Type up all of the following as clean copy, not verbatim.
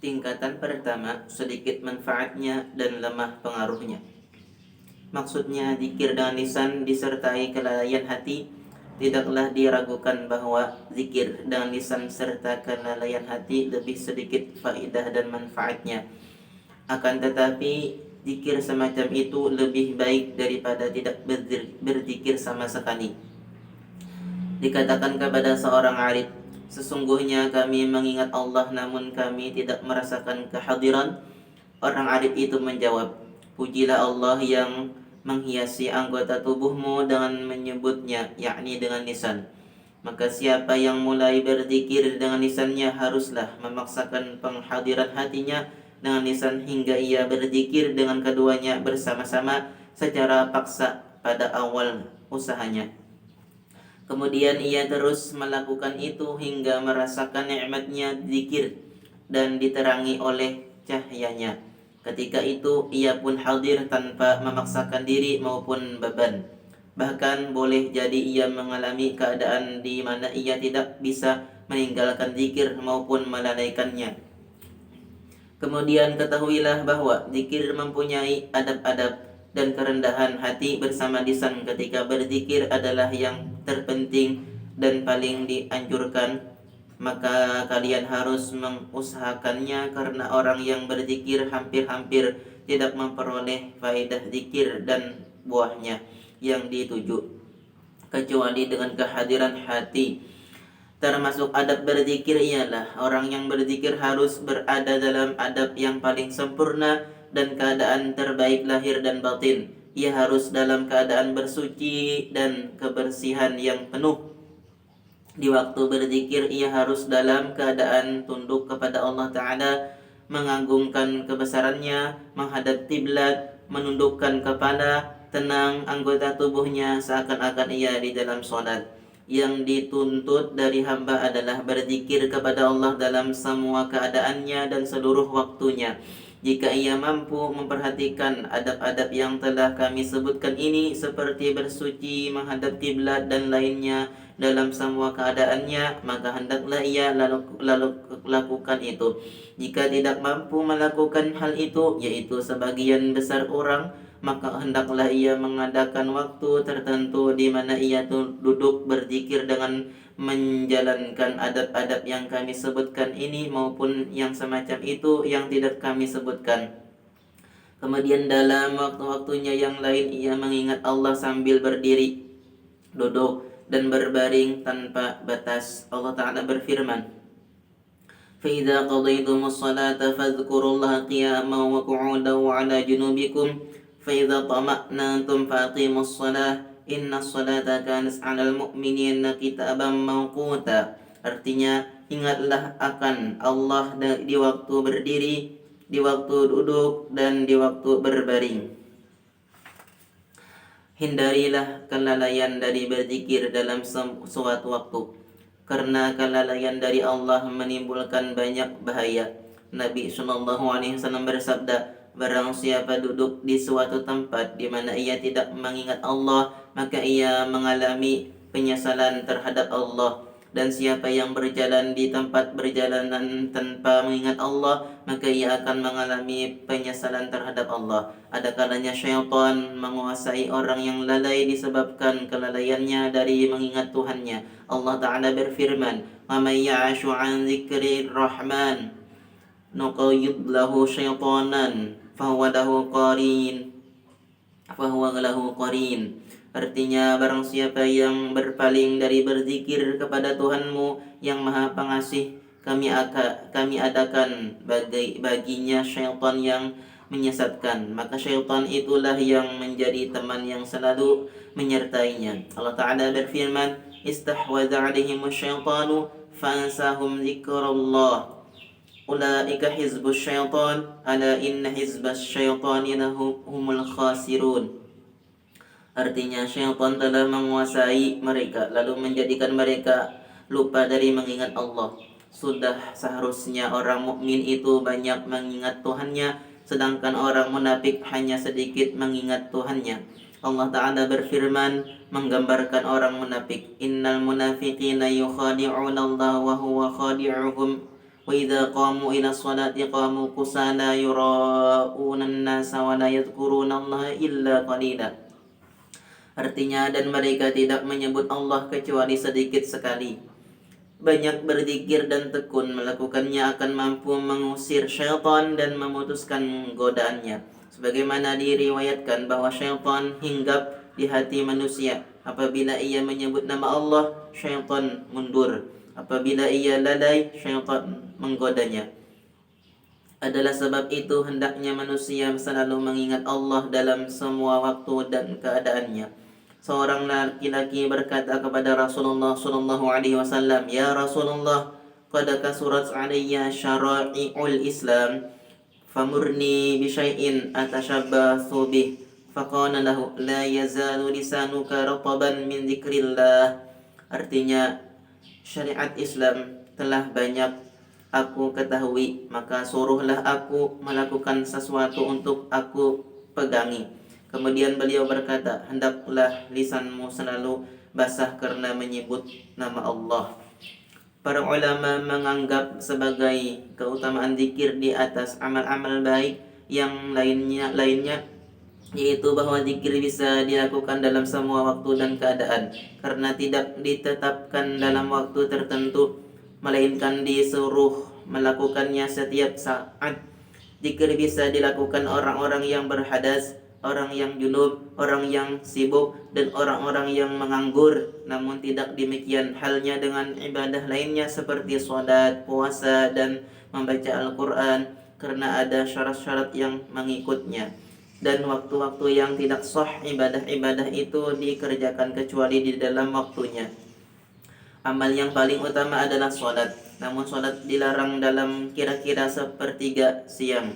Tingkatan pertama, sedikit manfaatnya dan lemah pengaruhnya. Maksudnya, zikir dengan lisan disertai kelalaian hati. Tidaklah diragukan bahwa zikir dengan lisan serta kelalaian hati lebih sedikit faedah dan manfaatnya. Akan tetapi, zikir semacam itu lebih baik daripada tidak berzikir sama sekali. Dikatakan kepada seorang arif, sesungguhnya kami mengingat Allah namun kami tidak merasakan kehadiran. Orang arif itu menjawab, pujilah Allah yang menghiasi anggota tubuhmu dengan menyebutnya, yakni dengan lisan. Maka siapa yang mulai berzikir dengan lisannya haruslah memaksakan penghadiran hatinya dengan lisan hingga ia berzikir dengan keduanya bersama-sama secara paksa pada awal usahanya. Kemudian ia terus melakukan itu hingga merasakan nikmatnya zikir dan diterangi oleh cahayanya. Ketika itu ia pun hadir tanpa memaksakan diri maupun beban. Bahkan boleh jadi ia mengalami keadaan di mana ia tidak bisa meninggalkan zikir maupun melalaikannya. Kemudian ketahuilah bahwa zikir mempunyai adab-adab dan kerendahan hati bersama lisan. Ketika berzikir adalah yang terpenting dan paling dianjurkan, maka kalian harus mengusahakannya, karena orang yang berzikir hampir-hampir tidak memperoleh faedah zikir dan buahnya yang dituju kecuali dengan kehadiran hati. Termasuk adab berzikir ialah orang yang berzikir harus berada dalam adab yang paling sempurna dan keadaan terbaik lahir dan batin. Ia harus dalam keadaan bersuci dan kebersihan yang penuh. Di waktu berzikir ia harus dalam keadaan tunduk kepada Allah Ta'ala, mengagungkan kebesarannya, menghadap kiblat, menundukkan kepala, tenang anggota tubuhnya seakan-akan ia di dalam salat. Yang dituntut dari hamba adalah berzikir kepada Allah dalam semua keadaannya dan seluruh waktunya. Jika ia mampu memperhatikan adab-adab yang telah kami sebutkan ini, seperti bersuci, menghadap kiblat dan lainnya dalam semua keadaannya, maka hendaklah ia lalu lakukan itu. Jika tidak mampu melakukan hal itu, yaitu sebagian besar orang, maka hendaklah ia mengadakan waktu tertentu di mana ia duduk berzikir dengan menjalankan adab-adab yang kami sebutkan ini maupun yang semacam itu yang tidak kami sebutkan. Kemudian dalam waktu-waktunya yang lain ia mengingat Allah sambil berdiri, duduk dan berbaring tanpa batas. Allah Ta'ala berfirman, فَإِذَا قَضَيْتُمُ الصَّلَاةَ فَاذْكُرُوا اللَّهَ قِيَامًا وَقُعُودًا وَعَلَى جُنُوبِكُمْ فَإِذَا طَمَأْنَنْتُمْ فَأَقِيمُوا الصَّلَاةَ إِنَّ الصَّلَاةَ كَانَتْ عَلَى الْمُؤْمِنِينَ كِتَابًا مَوْقُوتًا. Artinya, ingatlah akan Allah di waktu berdiri, di waktu duduk, dan di waktu berbaring. Hindarilah kelalaian dari berzikir dalam suatu waktu, karena kelalaian dari Allah menimbulkan banyak bahaya. Nabi SAW bersabda, barang siapa duduk di suatu tempat di mana ia tidak mengingat Allah, maka ia mengalami penyesalan terhadap Allah. Dan siapa yang berjalan di tempat berjalanan tanpa mengingat Allah, maka ia akan mengalami penyesalan terhadap Allah. Ada kalanya syaitan menguasai orang yang lalai disebabkan kelalaiannya dari mengingat Tuhannya. Allah Ta'ala berfirman, وَمَنْ يَعْشُ عَنْ ذِكْرِ الرَّحْمَنِ نُقَيِّضْ لَهُ شَيْطَانًا فَهُوَ لَهُ قَرِينٌ. Artinya, barang siapa yang berpaling dari berzikir kepada Tuhanmu yang Maha Pengasih, kami adakan baginya syaitan yang menyesatkan, maka syaitan itulah yang menjadi teman yang selalu menyertainya. Allah Ta'ala berfirman, istahwadha alaihimus syaitanu fa'ansahum zikrullah ulaika hizbus syaitan ala inna hizbas syaitani humul khasirun. Artinya syaitan telah menguasai mereka lalu menjadikan mereka lupa dari mengingat Allah. Sudah seharusnya orang mukmin itu banyak mengingat Tuhannya, sedangkan orang munafik hanya sedikit mengingat Tuhannya. Allah Ta'ala berfirman menggambarkan orang munafik, innal munafiqina yukhadi'una Allah wa huwa khadi'uhum وإذا قاموا إلى الصلاة قاموا كسالى يراءون الناس ولا يذكرون الله إلا قليلا. Artinya, dan mereka tidak menyebut Allah kecuali sedikit sekali. Banyak berzikir dan tekun melakukannya akan mampu mengusir syaitan dan memutuskan godaannya. Sebagaimana diriwayatkan bahwa syaitan hinggap di hati manusia. Apabila ia menyebut nama Allah, syaitan mundur. Apabila ia lalai, syaitan menggodanya. Adalah sebab itu hendaknya manusia selalu mengingat Allah dalam semua waktu dan keadaannya. Seorang laki-laki berkata kepada Rasulullah sallallahu alaihi wasallam, "Ya Rasulullah, qad kasurat alayya syara'i'ul Islam, famurni bi syai'in atashabbathu bih." Faqala lahu, "La yazalu lisanuka rataban min dzikrillah." Artinya, syariat Islam telah banyak aku ketahui, maka suruhlah aku melakukan sesuatu untuk aku pegangi. Kemudian beliau berkata, hendaklah lisanmu selalu basah karena menyebut nama Allah. Para ulama menganggap sebagai keutamaan zikir di atas amal-amal baik yang lainnya yaitu bahwa zikir bisa dilakukan dalam semua waktu dan keadaan karena tidak ditetapkan dalam waktu tertentu, melainkan disuruh melakukannya setiap saat. Zikir bisa dilakukan orang-orang yang berhadas, orang yang junub, orang yang sibuk, dan orang-orang yang menganggur. Namun tidak demikian halnya dengan ibadah lainnya seperti salat, puasa, dan membaca Al-Quran, karena ada syarat-syarat yang mengikutnya. Dan waktu-waktu yang tidak sah ibadah-ibadah itu dikerjakan kecuali di dalam waktunya. Amal yang paling utama adalah salat. Namun salat dilarang dalam kira-kira sepertiga siang.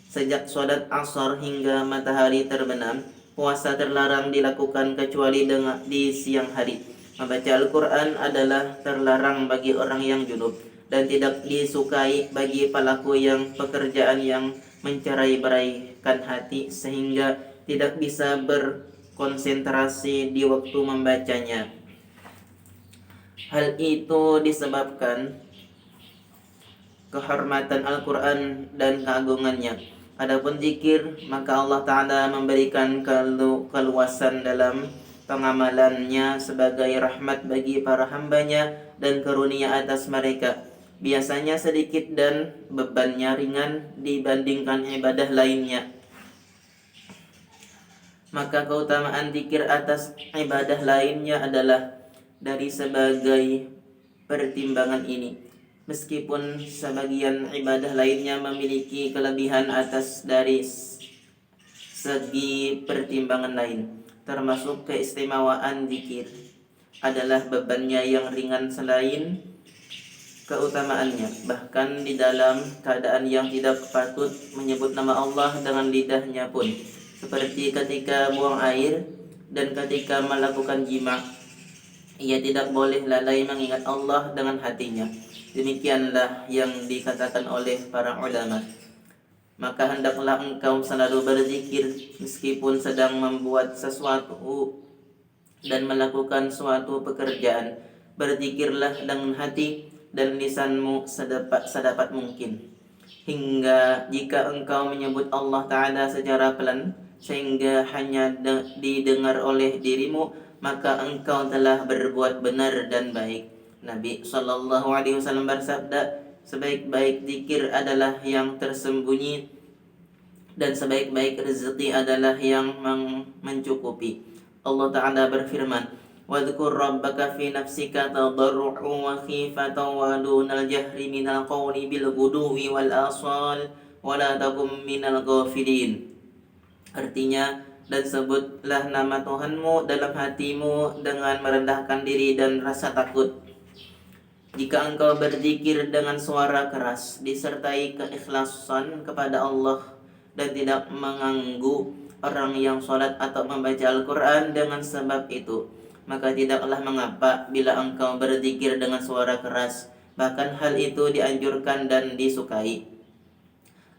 Sejak salat asar hingga matahari terbenam, puasa terlarang dilakukan kecuali di siang hari. Membaca Al-Quran adalah terlarang bagi orang yang junub dan tidak disukai bagi pelaku yang pekerjaan yang mencerai-beraikan hati sehingga tidak bisa berkonsentrasi di waktu membacanya. Hal itu disebabkan kehormatan Al-Quran dan keagungannya. Adapun zikir, maka Allah Ta'ala memberikan keluasan dalam pengamalannya sebagai rahmat bagi para hambanya dan karunia atas mereka. Biasanya sedikit dan bebannya ringan dibandingkan ibadah lainnya. Maka keutamaan zikir atas ibadah lainnya adalah dari sebagai pertimbangan ini. Meskipun sebagian ibadah lainnya memiliki kelebihan atas dari segi pertimbangan lain, termasuk keistimewaan zikir adalah bebannya yang ringan selain keutamaannya. Bahkan di dalam keadaan yang tidak patut menyebut nama Allah dengan lidahnya pun, seperti ketika buang air dan ketika melakukan jima', ia tidak boleh lalai mengingat Allah dengan hatinya. Demikianlah yang dikatakan oleh para ulama. Maka hendaklah engkau selalu berzikir meskipun sedang membuat sesuatu dan melakukan suatu pekerjaan. Berzikirlah dengan hati dan lisanmu sedapat mungkin. Hingga jika engkau menyebut Allah Ta'ala secara pelan sehingga hanya didengar oleh dirimu, maka engkau telah berbuat benar dan baik. Nabi sallallahu alaihi wasallam bersabda, sebaik-baik zikir adalah yang tersembunyi dan sebaik-baik rezeki adalah yang mencukupi. Allah Ta'ala berfirman, "Wadhkur rabbaka fi nafsika tadarru'an wa khifatan wa dunal jahri minal qawli bil ghuduwi wal asal wa la takum minal ghafilin." Artinya, dan sebutlah nama Tuhanmu dalam hatimu dengan merendahkan diri dan rasa takut. Jika engkau berzikir dengan suara keras disertai keikhlasan kepada Allah dan tidak mengganggu orang yang sholat atau membaca Al-Quran dengan sebab itu, maka tidaklah mengapa bila engkau berzikir dengan suara keras. Bahkan hal itu dianjurkan dan disukai.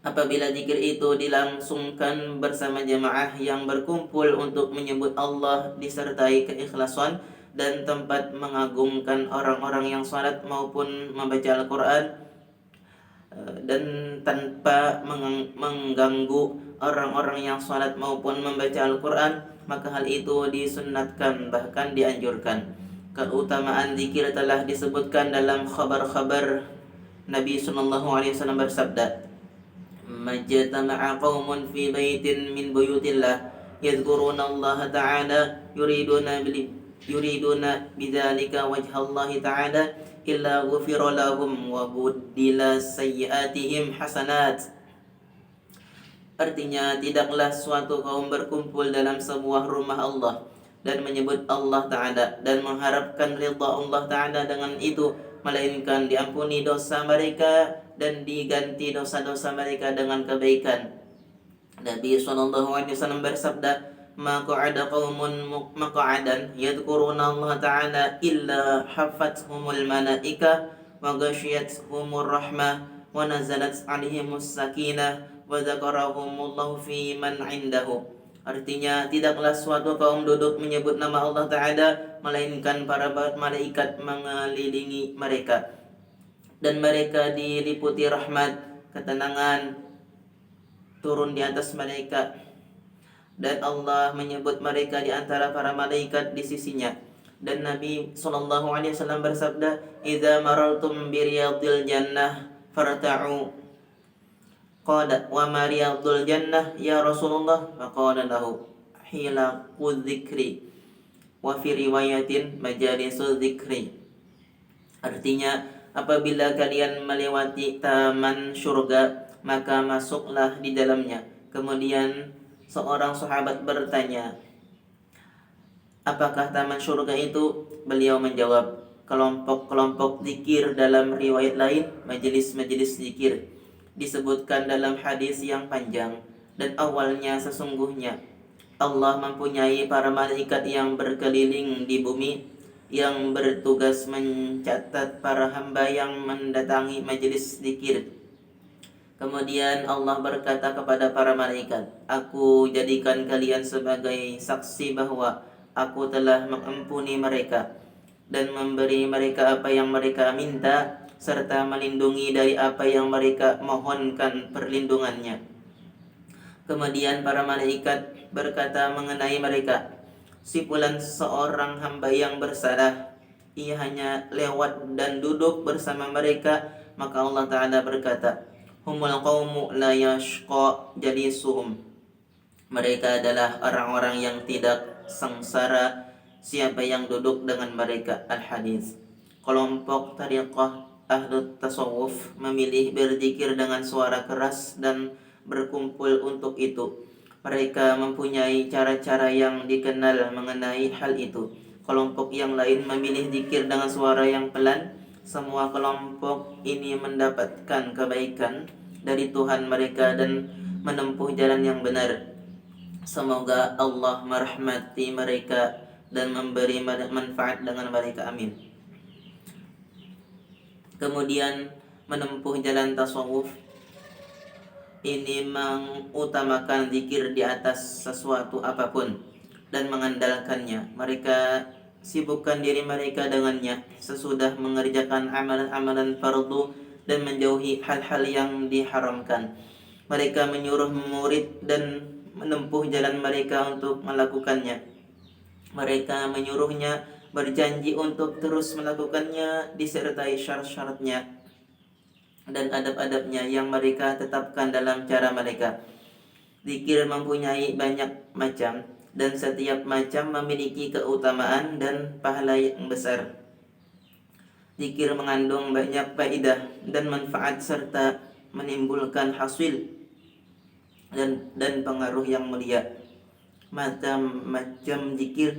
Apabila zikir itu dilangsungkan bersama jemaah yang berkumpul untuk menyebut Allah disertai keikhlasan dan tempat mengagungkan orang-orang yang salat maupun membaca Al-Quran, dan tanpa mengganggu orang-orang yang salat maupun membaca Al-Quran, maka hal itu disunnatkan, bahkan dianjurkan. Keutamaan zikir telah disebutkan dalam khabar-khabar. Nabi SAW bersabda, "Majtama'a qaumun fi baitin min buyutillah yadhkuruna Allah ta'ala yuriduna bidzalika wajhallahi ta'ala illa ghufira lahum wa buddila sayyi'atihim hasanat." Artinya, tidaklah suatu kaum berkumpul dalam sebuah rumah Allah dan menyebut Allah Ta'ala dan mengharapkan ridha Allah Ta'ala dengan itu, melainkan diampuni dosa mereka dan diganti dosa-dosa mereka dengan kebaikan. Nabi SAW bersabda, "Maqa'ada qaumun maqa'adan yadhkuruna Allah Ta'ala illa haffathumul malaikah wa ghashiyatuhumur rahmah wa nazalat 'alaihimus sakinah wa dzakarahumullahu fi man 'indahu." Artinya, tidaklah suatu kaum duduk menyebut nama Allah Ta'ala, melainkan para malaikat mengelilingi mereka dan mereka diliputi rahmat, ketenangan turun di atas mereka, dan Allah menyebut mereka di antara para malaikat di sisinya. Dan Nabi SAW bersabda, "Idza marartum bi riyadil jannah farta'u." Qala, "Wa ma riyadul jannah ya Rasulullah?" Faqala lahu, "Hilaqu dzikri." Wa fi riwayatin majalisu dzikri. Artinya, apabila kalian melewati taman surga, maka masuklah di dalamnya. Kemudian seorang sahabat bertanya, "Apakah taman surga itu?" Beliau menjawab, "Kelompok-kelompok zikir." Dalam riwayat lain, majelis-majelis zikir. Disebutkan dalam hadis yang panjang, dan awalnya sesungguhnya Allah mempunyai para malaikat yang berkeliling di bumi, yang bertugas mencatat para hamba yang mendatangi majelis zikir. Kemudian Allah berkata kepada para malaikat, "Aku jadikan kalian sebagai saksi bahwa Aku telah mengampuni mereka dan memberi mereka apa yang mereka minta, serta melindungi dari apa yang mereka mohonkan perlindungannya." Kemudian para malaikat berkata mengenai mereka, "Si fulan seorang hamba yang bersalah, ia hanya lewat dan duduk bersama mereka." Maka Allah Ta'ala berkata, "Humul qawmu la yashqa jalisuhum." Mereka adalah orang-orang yang tidak sengsara siapa yang duduk dengan mereka. Al-Hadis. Kelompok tariqah Ahlul Tasawuf memilih berzikir dengan suara keras dan berkumpul untuk itu. Mereka mempunyai cara-cara yang dikenal mengenai hal itu. Kelompok yang lain memilih zikir dengan suara yang pelan. Semua kelompok ini mendapatkan kebaikan dari Tuhan mereka dan menempuh jalan yang benar. Semoga Allah merahmati mereka dan memberi manfaat dengan mereka. Amin. Kemudian menempuh jalan tasawuf ini mengutamakan zikir di atas sesuatu apapun dan mengandalkannya. Mereka sibukkan diri mereka dengannya sesudah mengerjakan amalan-amalan fardu dan menjauhi hal-hal yang diharamkan. Mereka menyuruh murid dan menempuh jalan mereka untuk melakukannya. Mereka menyuruhnya, berjanji untuk terus melakukannya, disertai syarat-syaratnya dan adab-adabnya yang mereka tetapkan dalam cara mereka. Zikir mempunyai banyak macam dan setiap macam memiliki keutamaan dan pahala yang besar. Zikir mengandung banyak faedah dan manfaat serta menimbulkan hasil dan pengaruh yang mulia. Macam-macam zikir